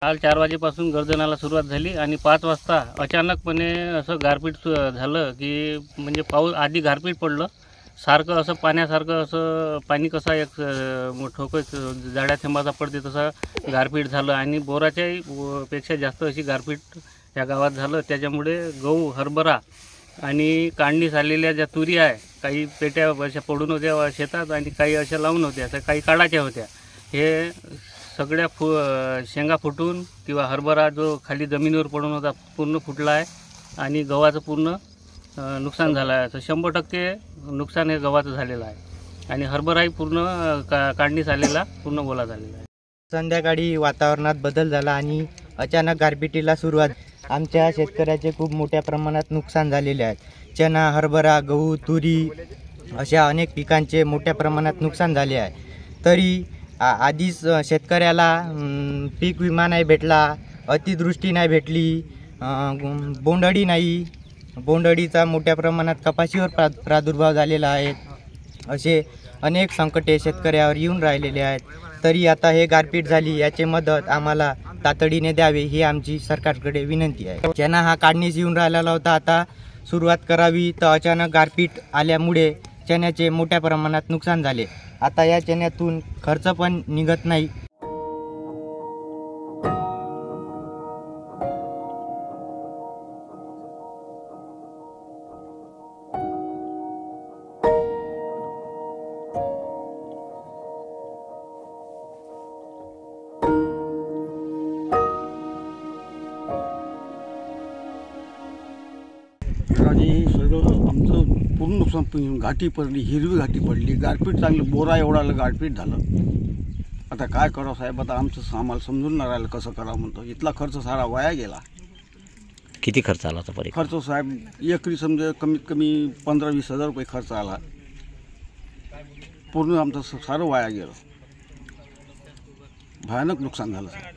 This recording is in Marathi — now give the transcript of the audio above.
काल 4 वाजेपासून गर्जनाला सुरुवात झाली आणि 5 वाजता अचानकपणे असं गारपीट झालं की म्हणजे पाऊस आधी गारपीट पडलं सारखं असं पाण्यासारखं असं पाणी कसा एक ठोकं जाड्या थेंबाचा पडते तसा गारपीट झालं आणि बोराच्याही पेक्षा जास्त अशी गारपीट या गावात झालं। त्याच्यामुळे गहू हरभरा आणि काढणीस आलेल्या ज्या तुरी आहे काही पेट्या अशा पडून होत्या शेतात आणि काही अशा लावून होत्या तर काही काढायच्या होत्या। हे सगळ्या शेंगा फुटून किंवा हरभरा जो खाली जमिनीवर पडून होता पूर्ण फुटला आहे आणि गव्हाचं पूर्ण नुकसान झालं आहे। तर 100% नुकसान हे गव्हाचं झालेलं आहे आणि हरभराही पूर्ण काढणीस आलेला पूर्ण ओला झालेला आहे। संध्याकाळी वातावरणात बदल झाला आणि अचानक गारपिटीला सुरुवात। आमच्या शेतकऱ्याचे खूप मोठ्या प्रमाणात नुकसान झालेले आहे। चना, हरभरा, गहू, तुरी अशा अनेक पिकांचे मोठ्या प्रमाणात नुकसान झाले आहे। तरी आधीच शेतकऱ्याला पीक विमा नाही भेटला, अतिवृष्टी नाही भेटली, बोंडअळी नाही, बोंडअळीचा मोठ्या प्रमाणात कपाशीवर प्रादुर्भाव झालेला आहे। असे अनेक संकटे शेतकऱ्यावर येऊन राहिलेले आहेत। तरी आता हे गारपीट झाली याची मदत आम्हाला तातडीने द्यावे ही आमची सरकारकडे विनंती आहे। चना हा काढणीस येऊन राहिलेला होता, आता सुरुवात करावी तर अचानक गारपीट आल्यामुळे चण्याचे मोठ्या प्रमाणात नुकसान झाले। आता या चण्यातून खर्च पण निघत नाही। आणि सगळं आमचं पूर्ण नुकसान, घाटी पडली, हिरवी घाटी पडली, गारपीट चांगलं बोरा एवढा गारपीट झालं। आता काय करावं साहेब, आता आमचं आम्हाला समजून नाही राहिलं कसं करावं म्हणतो। इथला खर्च सारा वाया गेला। किती खर्च आला होता? खर्च साहेब एकरी समजा कमीत कमी 15-20 हजार रुपये खर्च आला। पूर्ण आमचं सारं वाया गेलं, भयानक नुकसान झालं साहेब।